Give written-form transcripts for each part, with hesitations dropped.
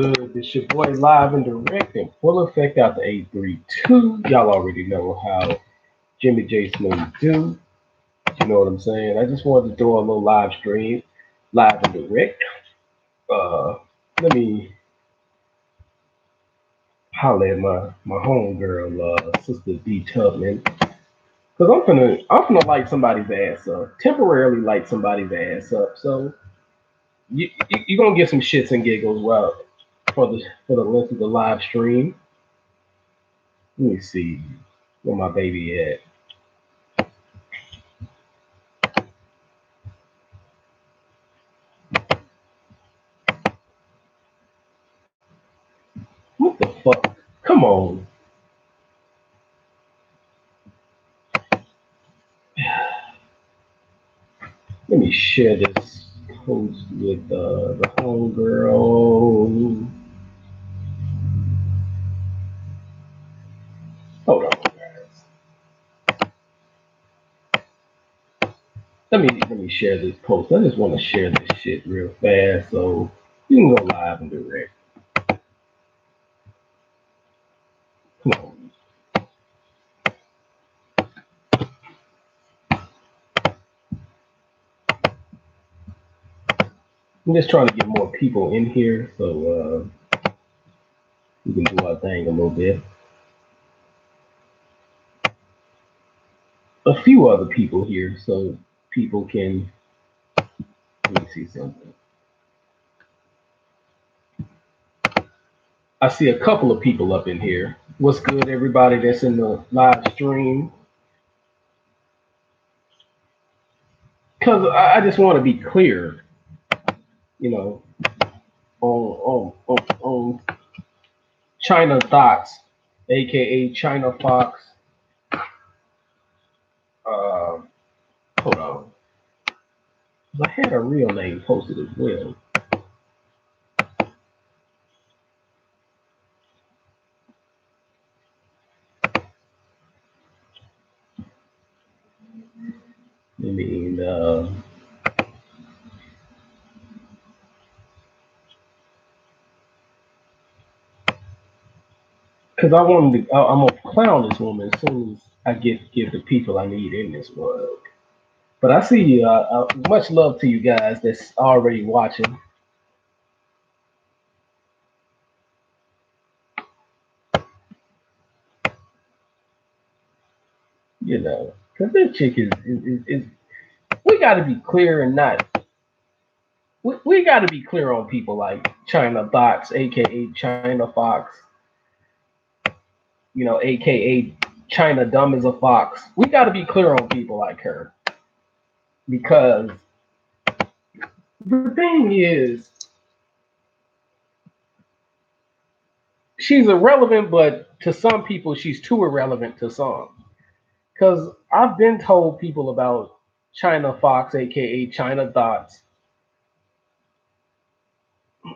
good? It's your boy live and direct in full effect out the 832. Y'all already know how Jimmy J Smooth do. You know what I'm saying? I just wanted to throw a little live stream, live and direct. Uh, Let me holler at my homegirl, Sister D Tubman. Cause I'm finna light somebody's ass up, temporarily light somebody's ass up. So you gonna get some shits and giggles while for the length of the live stream. Let me see where my baby at. What the fuck? Come on. Let me share this post with the homegirl. Hold on, guys. Let me share this post. I just want to share this shit real fast so you can go live and direct. Come on. I'm just trying to get more people in here so we can do our thing a little bit. A few other people here so people can let me see something. I see a couple of people up in here. What's good, everybody that's in the live stream? Because I just want to be clear, you know, on China Thoughts, aka China Fox. Uh, Hold on, I had a real name posted as well. I mean, because I'm gonna clown this woman as soon as I get the people I need in this world. But I see you. Much love to you guys that's already watching. You know, because this chick is we got to be clear and not. We got to be clear on people like China Thoughts, aka China Fox. You know, aka China Dumb as a Fox. We got to be clear on people like her because the thing is, she's irrelevant, but to some people, she's too irrelevant to some. Because I've been told people about China Fox, aka China Thoughts.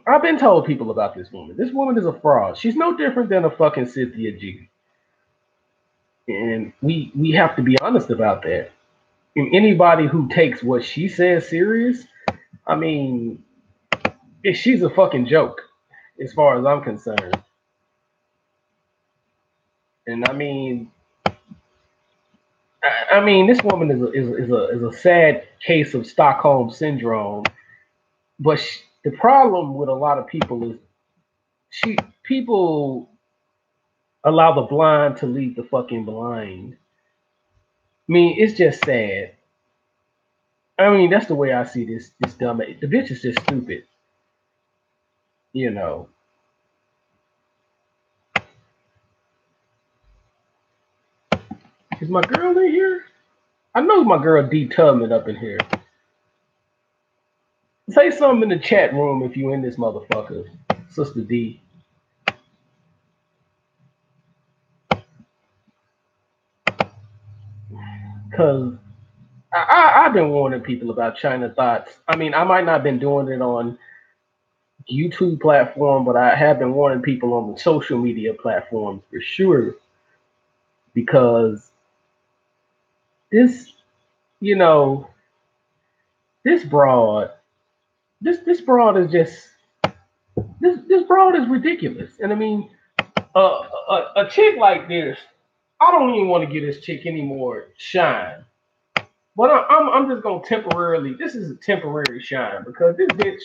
I've been told people about this woman. This woman is a fraud. She's no different than a fucking Cynthia G. And we have to be honest about that. And anybody who takes what she says serious, I mean, she's a fucking joke, as far as I'm concerned. And I mean, this woman is a sad case of Stockholm syndrome. But the problem with a lot of people is people allow the blind to lead the fucking blind. I mean, it's just sad. I mean, that's the way I see this dumb. The bitch is just stupid. You know. Is my girl in here? I know my girl D Tubman up in here. Say something in the chat room if you in this motherfucker, Sister D. Cause I've been warning people about China Thoughts. I mean, I might not have been doing it on YouTube platform, but I have been warning people on the social media platforms for sure. Because this, you know, this broad, this broad is just this broad is ridiculous. And I mean, a chick like this, I don't even want to get this chick any more shine. But I'm just gonna temporarily. This is a temporary shine because this bitch,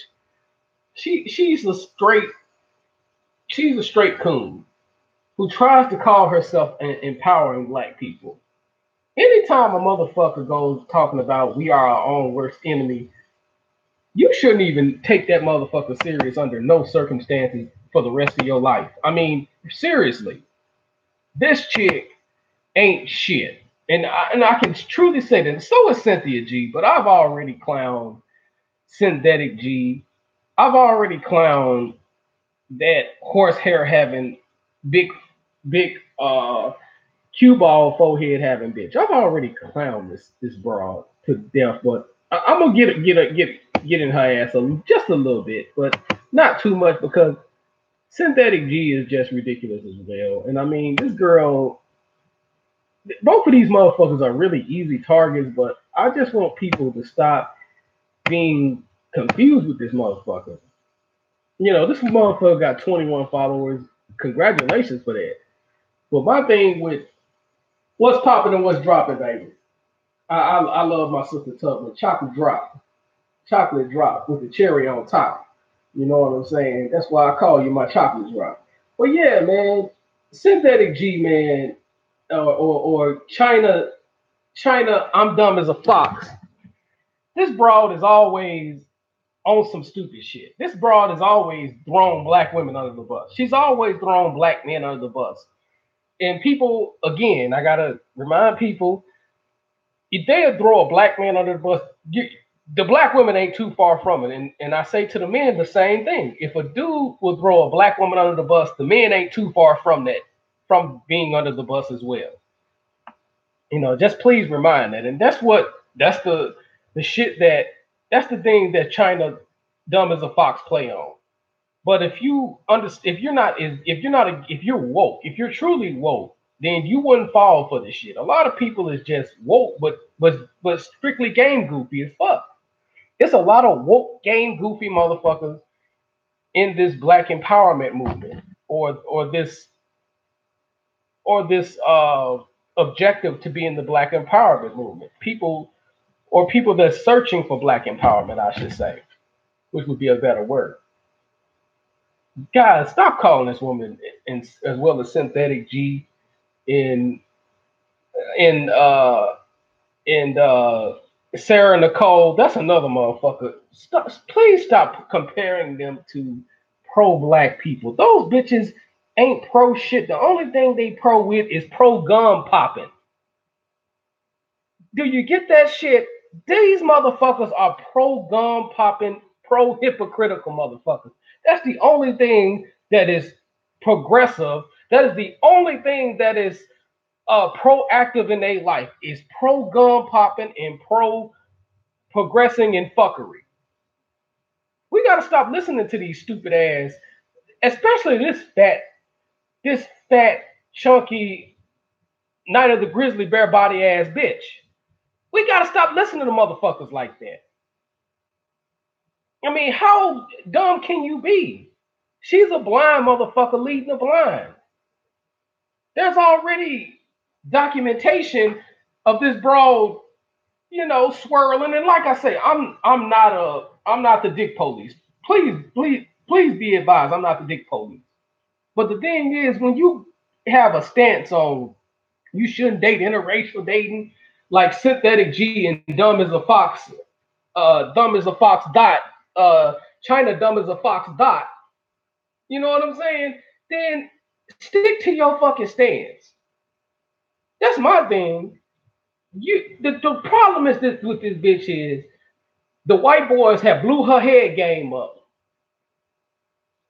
she's a straight coon who tries to call herself empowering black people. Anytime a motherfucker goes talking about we are our own worst enemy, you shouldn't even take that motherfucker serious under no circumstances for the rest of your life. I mean, seriously, this chick ain't shit. And I can truly say that. So is Cynthia G, but I've already clowned Synthetic G. I've already clowned that horsehair having big, big cue ball forehead having bitch. I've already clowned this broad to death, but I'm gonna get in her ass just a little bit, but not too much because Synthetic G is just ridiculous as well. And I mean, this girl, both of these motherfuckers are really easy targets, but I just want people to stop being confused with this motherfucker. This motherfucker got 21 followers. Congratulations for that. But my thing with what's popping and what's dropping, baby. I love my sister Tubman. Chocolate drop with the cherry on top. You know what I'm saying? That's why I call you my chocolate drop. But yeah, man, Synthetic G, man, or Chyna, I'm dumb as a fox. This broad is always on some stupid shit. This broad has always thrown black women under the bus. She's always thrown black men under the bus. And people, again, I gotta remind people, if they throw a black man under the bus, the black women ain't too far from it. And I say to the men the same thing. If a dude will throw a black woman under the bus, the men ain't too far from that, from being under the bus as well. Just please remind that. And that's the shit that's the thing that China dumb as a fox play on. But if you're woke, if you're truly woke, then you wouldn't fall for this shit. A lot of people is just woke, but strictly game goofy as fuck. It's a lot of woke game goofy motherfuckers in this black empowerment movement or this objective to be in the black empowerment movement. People that's searching for black empowerment, I should say, which would be a better word. Guys, stop calling this woman as well as Synthetic G in in Sarah Nicole. That's another motherfucker. Please stop comparing them to pro black people. Those bitches ain't pro shit. The only thing they pro with is pro gun popping. Do you get that shit? These motherfuckers are pro gun popping, pro hypocritical motherfuckers. That's the only thing that is progressive. That is the only thing that is proactive in their life is pro gun popping and pro progressing in fuckery. We gotta stop listening to these stupid ass, especially this fat, chunky Night of the Grizzly Bear body ass bitch. We gotta stop listening to motherfuckers like that. I mean, how dumb can you be? She's a blind motherfucker leading the blind. There's already documentation of this broad, swirling. And like I say, I'm not the dick police. Please be advised, I'm not the dick police. But the thing is, when you have a stance on you shouldn't date interracial dating, like Synthetic G and dumb as a fox dot, Chyna dumb as a fox dot. You know what I'm saying? Then stick to your fucking stance. That's my thing. The problem is this with this bitch is the white boys have blew her head game up.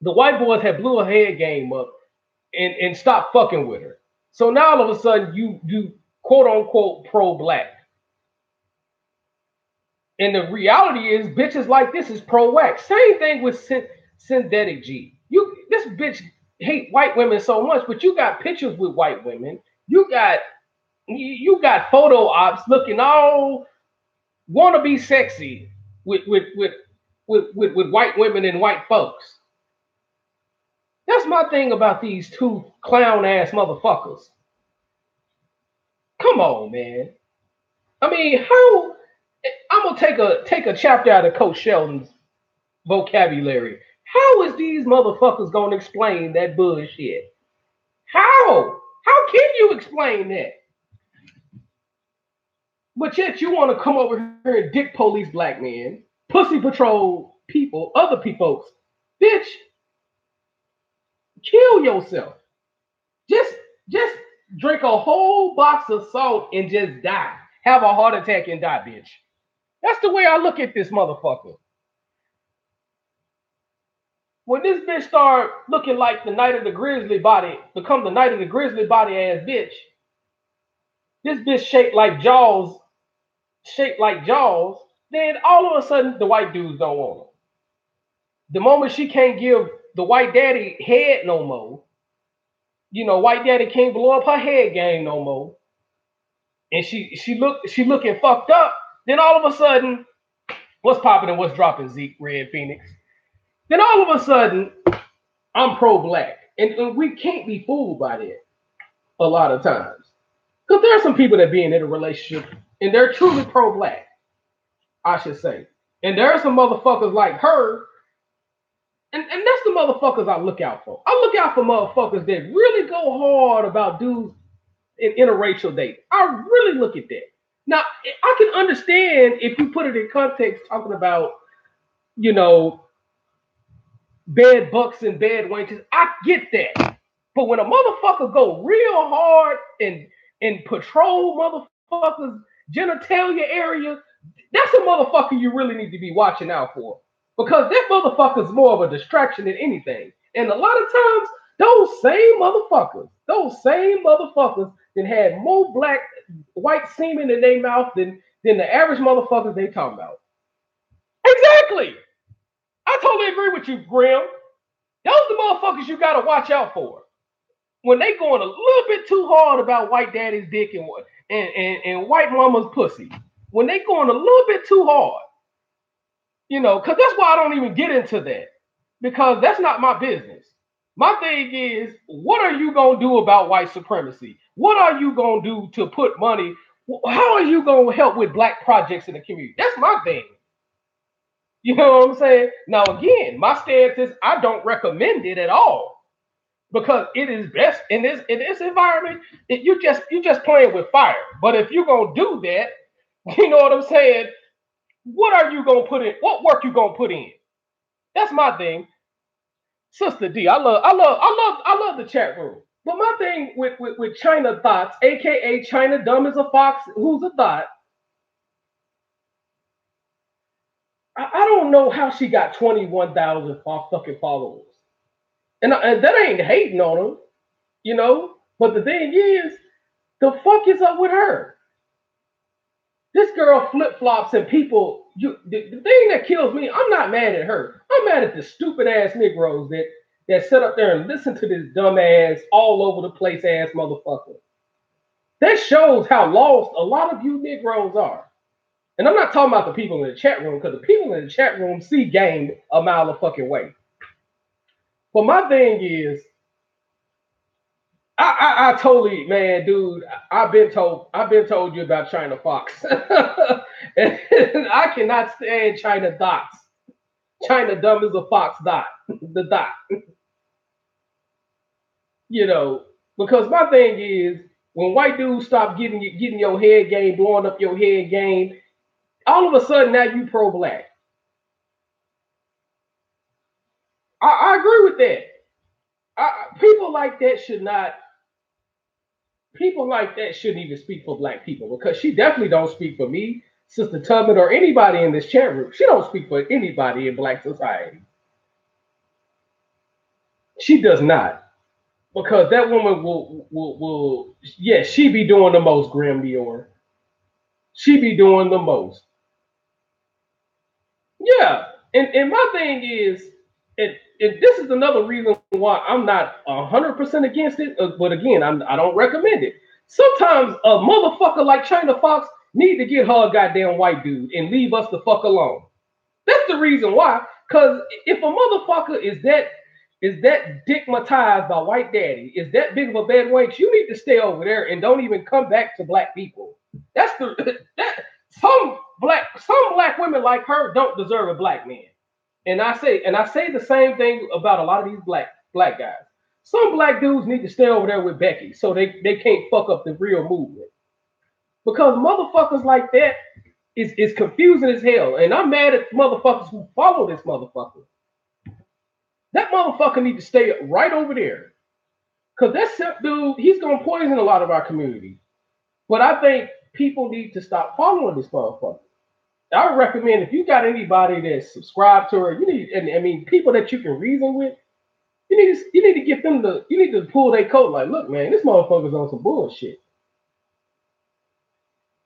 The white boys have blew her head game up and stopped fucking with her. So now all of a sudden you quote unquote pro black. And the reality is bitches like this is pro wax. Same thing with Synthetic G. This bitch hate white women so much, but you got pictures with white women. You got photo ops looking all wanna be sexy with white women and white folks. my thing about these two clown ass motherfuckers. Come on, man. I mean, how I'm gonna take a chapter out of Coach Sheldon's vocabulary. How is these motherfuckers gonna explain that bullshit? How? How can you explain that? But yet you want to come over here and dick police black men, pussy patrol people, other people. Bitch, kill yourself. Just just drink a whole box of salt and just die. Have a heart attack and die, bitch. That's the way I look at this motherfucker. When this bitch start looking like the Night of the Grizzly body, become the Night of the Grizzly body ass bitch. This bitch shaped like Jaws, then all of a sudden the white dudes don't want her. The moment she can't give the white daddy head no more, white daddy can't blow up her head game no more, and she looking fucked up, then all of a sudden, what's popping and what's dropping, Zeke, Red Phoenix? Then all of a sudden, I'm pro-black. And we can't be fooled by that a lot of times. Because there are some people that be in a relationship and they're truly pro-black, I should say. And there are some motherfuckers like her, and that's the motherfuckers I look out for. I look out for motherfuckers that really go hard about dudes in interracial dating. I really look at that. Now, I can understand if you put it in context talking about, bad bucks and bad wenches. I get that. But when a motherfucker go real hard and patrol motherfuckers' genitalia area, that's a motherfucker you really need to be watching out for. Because that motherfucker's more of a distraction than anything. And a lot of times, those same motherfuckers that had more white semen in their mouth than the average motherfuckers they talking about. Exactly. I totally agree with you, Graham. Those are the motherfuckers you gotta watch out for. When they going a little bit too hard about white daddy's dick and white mama's pussy. When they going a little bit too hard. Because that's why I don't even get into that. Because that's not my business. My thing is, what are you gonna do about white supremacy? What are you gonna do to put money? How are you gonna help with black projects in the community? That's my thing. You know what I'm saying? Now, again, my stance is I don't recommend it at all because it is best in this environment. You just playing with fire. But if you're gonna do that, you know what I'm saying? What are you gonna put in? What work you gonna put in? That's my thing, Sister D. I love the chat room. But my thing with Chyna Thoughts, aka Chyna Dumb as a Fox, who's a thought. I don't know how she got 21,000 fucking followers. And that ain't hating on her, But the thing is, the fuck is up with her? This girl flip-flops and people, the thing that kills me, I'm not mad at her. I'm mad at the stupid ass Negroes that sit up there and listen to this dumb ass, all over the place ass motherfucker. That shows how lost a lot of you Negroes are. And I'm not talking about the people in the chat room, because the people in the chat room see game a mile a fucking way. But my thing is, I totally, man, dude, I've been told you about Chyna Fox. And I cannot stand Chyna Dots. Chyna Dumb as a Fox dot. The dot. Because my thing is, when white dudes stop getting your head game, blowing up your head game, all of a sudden now you pro-black. I agree with that. People like that shouldn't even speak for black people, because she definitely don't speak for me, Sister Tubman, or anybody in this chat room. She don't speak for anybody in black society. She does not. Because that woman will she be doing the most, Grim Dior. She be doing the most. Yeah. And my thing is, and this is another reason why I'm not 100% against it, but again, I don't recommend it. Sometimes a motherfucker like Chyna Fox need to get her a goddamn white dude and leave us the fuck alone. That's the reason why. Because if a motherfucker is is that digmatized by white daddy, is that big of a bad wank, you need to stay over there and don't even come back to black people. That's the that some black women like her don't deserve a black man. And I say the same thing about a lot of these black guys. Some black dudes need to stay over there with Becky so they can't fuck up the real movement. Because motherfuckers like that is confusing as hell. And I'm mad at motherfuckers who follow this motherfucker. That motherfucker need to stay right over there. Cause that simp dude, he's gonna poison a lot of our community. But I think people need to stop following this motherfucker. I would recommend if you got anybody that's subscribed to her, you need, and I mean people that you can reason with, you need to get them to, you need to pull their coat like, look, man, this motherfucker's on some bullshit.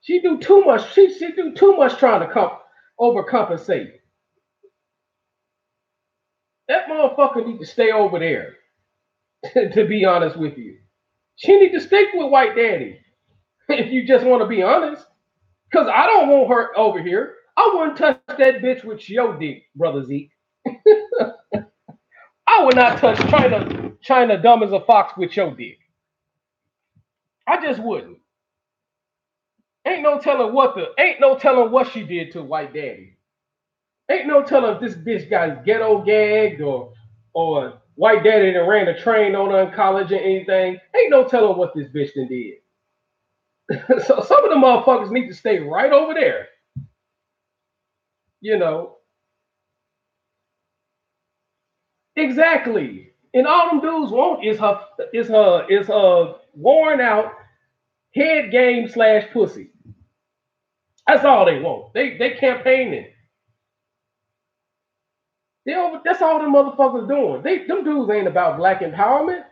She do too much. She do too much trying to overcompensate. That motherfucker need to stay over there. To be honest with you, she need to stick with white daddy. If you just want to be honest, because I don't want her over here. I wouldn't touch that bitch with your dick, brother Zeke. I would not touch China dumb as a fox with your dick. I just wouldn't. Ain't no telling what she did to white daddy. Ain't no telling if this bitch got ghetto gagged or white daddy that ran a train on her in college or anything. Ain't no telling what this bitch done did. So some of the motherfuckers need to stay right over there. You know, exactly. And all them dudes want is her worn out head game slash pussy. That's all they want. They campaigning. That's all them motherfuckers doing. Them dudes ain't about black empowerment.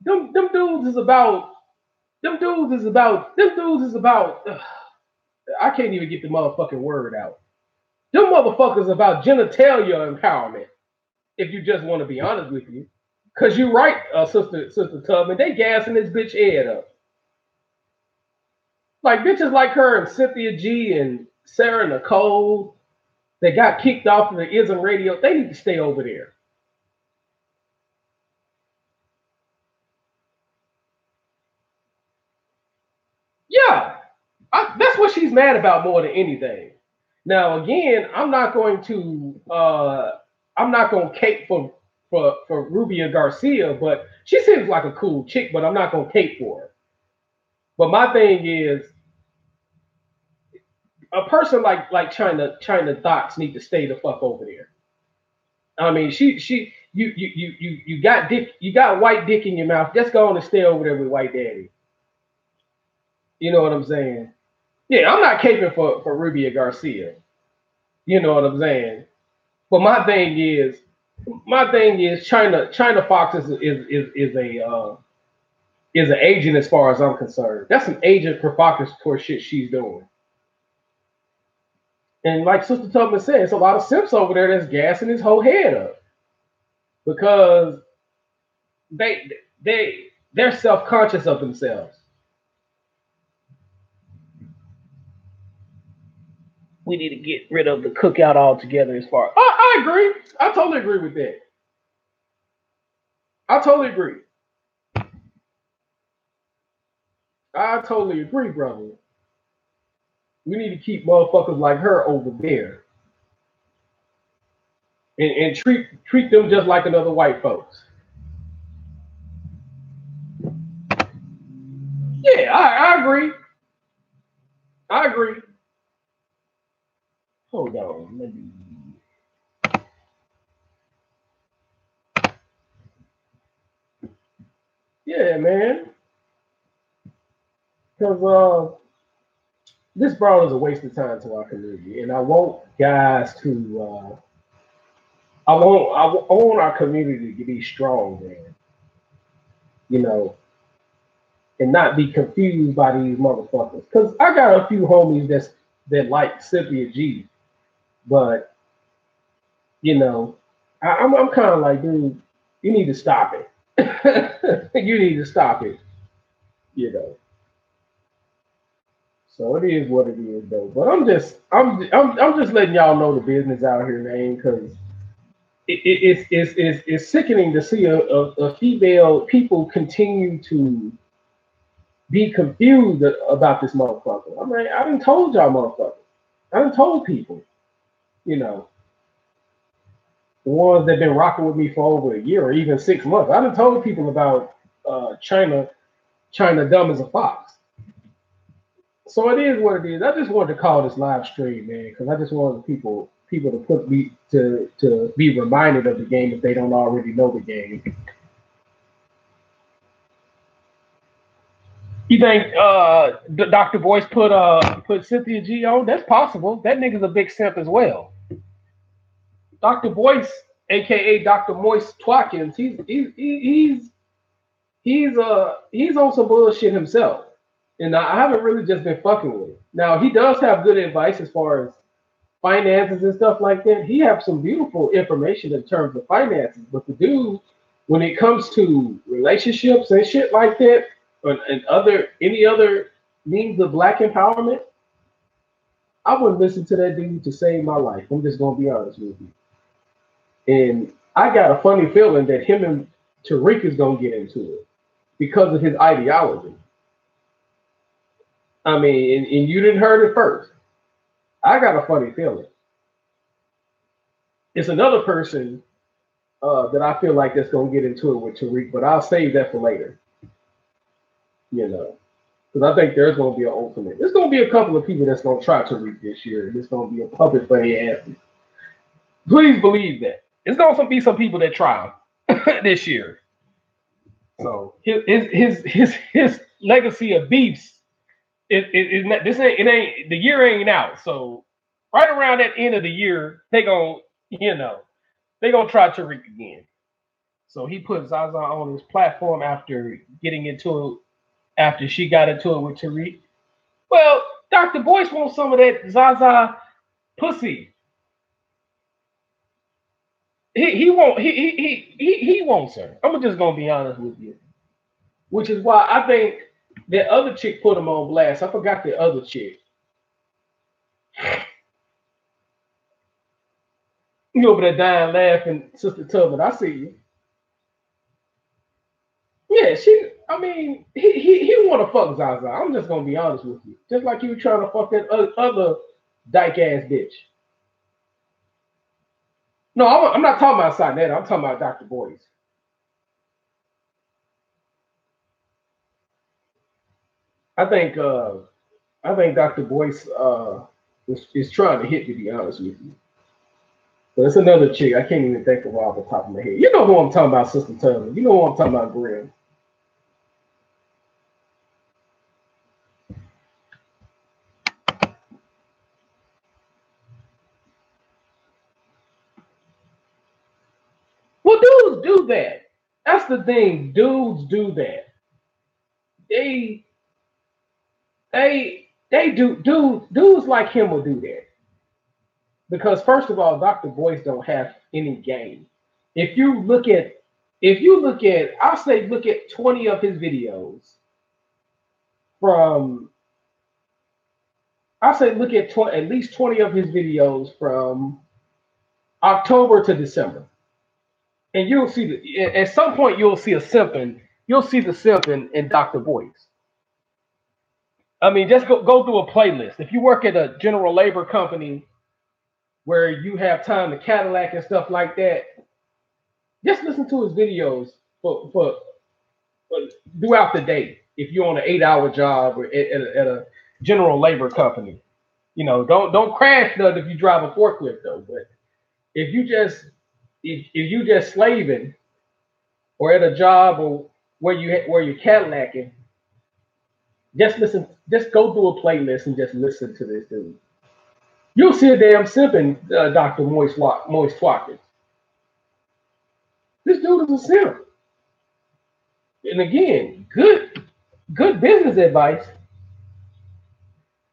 Them dudes is about them dudes is about I can't even get the motherfucking word out. Them motherfuckers about genitalia empowerment. If you just want to be honest with you, cause you right, sister Tubman, they gassing this bitch head up. Like bitches like her and Cynthia G and Sarah Nicole, they got kicked off of the ism radio. They need to stay over there. Yeah, that's what she's mad about more than anything. Now again, I'm not going to cape for Rubia Garcia, but she seems like a cool chick. But I'm not going to cape for her. But my thing is, a person like China Docs need to stay the fuck over there. I mean, you got white dick in your mouth. Just go on and stay over there with white daddy. You know what I'm saying? Yeah, I'm not caping for Rubia Garcia. You know what I'm saying? But my thing is China Fox is an agent as far as I'm concerned. That's some agent provocateur shit she's doing. And like Sister Tubman said, it's a lot of simps over there that's gassing his whole head up because they they're self conscious of themselves. We need to get rid of the cookout altogether. As far I agree, I totally agree with that. I totally agree. I totally agree, brother. We need to keep motherfuckers like her over there and treat them just like another white folks. Yeah, I agree. I agree. Hold on, maybe. Yeah, man. Because this brawl is a waste of time to our community, and I want guys to. I want our community to be strong, man. You know, and not be confused by these motherfuckers. Because I got a few homies that like Cynthia G, but you know, I'm kind of like, dude, you need to stop it. You need to stop it. You know. So it is what it is, though. But I'm just letting y'all know the business out here, man, because it's sickening to see a female people continue to be confused about this motherfucker. I'm like, I done told y'all motherfucker. I done told people, you know, the ones that been rocking with me for over a year or even 6 months. I done told people about China, China dumb as a fox. So it is what it is. I just wanted to call this live stream, man, because I just wanted people to put me to be reminded of the game if they don't already know the game. You think Dr. Boyce put Cynthia G on? That's possible. That nigga's a big simp as well. Dr. Boyce, aka Dr. Moist Twatkins, he's on some bullshit himself. And I haven't really just been fucking with him. Now he does have good advice as far as finances and stuff like that. He has some beautiful information in terms of finances, but the dude, when it comes to relationships and shit like that, and other any other means of black empowerment, I wouldn't listen to that dude to save my life. I'm just gonna be honest with you. And I got a funny feeling that him and Tariq is gonna get into it because of his ideology. I mean, and you didn't heard it first. I got a funny feeling. It's another person that I feel like that's gonna get into it with Tariq, but I'll save that for later. You know, because I think there's gonna be an ultimate. There's gonna be a couple of people that's gonna try Tariq this year, and it's gonna be a puppet for their asses. Please believe that. It's gonna be some people that try this year. So his legacy of beefs is not, this ain't it ain't the year ain't out. So right around that end of the year, they gonna try Tariq again. So he put Zaza on his platform after getting into it after she got into it with Tariq. Well, Dr. Boyce wants some of that Zaza pussy. He wants her. I'm just gonna be honest with you. Which is why I think that other chick put him on blast. I forgot the other chick. You over there dying laughing, Sister Tubman. I see you. Yeah, she. I mean, he want to fuck Zaza. I'm just gonna be honest with you. Just like you were trying to fuck that other dyke ass bitch. No, I'm not talking about Sinetta. I'm talking about Dr. Boyce. I think I think Dr. Boyce is trying to hit, to be honest with you. But it's another chick. I can't even think of her off the top of my head. You know who I'm talking about, Sister Tubman. You know who I'm talking about, Grim. Well, dudes do that. That's the thing. Dudes do that. They they do dudes like him will do that. Because first of all, Dr. Boyce don't have any game. If you look at I'll say look at 20 of his videos from I'll say look at at least 20 of his videos from October to December. And you'll see at some point you'll see you'll see the simp in Dr. Boyce. I mean, just go through a playlist. If you work at a general labor company where you have time to Cadillac and stuff like that, just listen to his videos for throughout the day. If you're on an 8 hour job or at a general labor company, don't crash none if you drive a forklift though. But if you just if you just slaving or at a job or where you're Cadillacing, just go through a playlist and just listen to this dude. You'll see a damn simping Dr. Moist Watkins. This dude is a simp. And again, good business advice.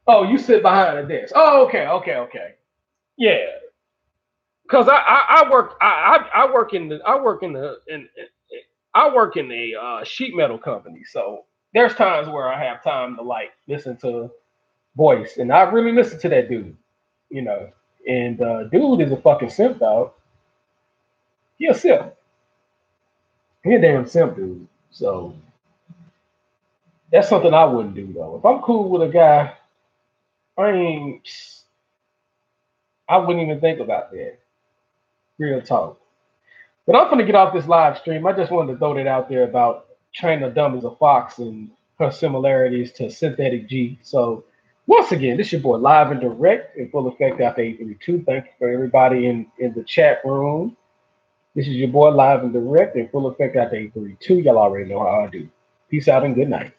Oh, you sit behind a desk. Oh, okay. Yeah, because I work in the I work in the sheet metal company. So there's times where I have time to like listen to voice, and I really listen to that dude. You know, and dude is a fucking simp, dog. He a simp. He a damn simp dude. So that's something I wouldn't do though. If I'm cool with a guy, I ain't. I wouldn't even think about that. Real talk. But I'm gonna get off this live stream. I just wanted to throw that out there about Chyna dumb as a fox and her similarities to Synthetic G. So once again, this is your boy live and direct in full effect after 832. Thank you for everybody in the chat room. This is your boy live and direct in full effect after 832. Y'all already know how I do. Peace out and good night.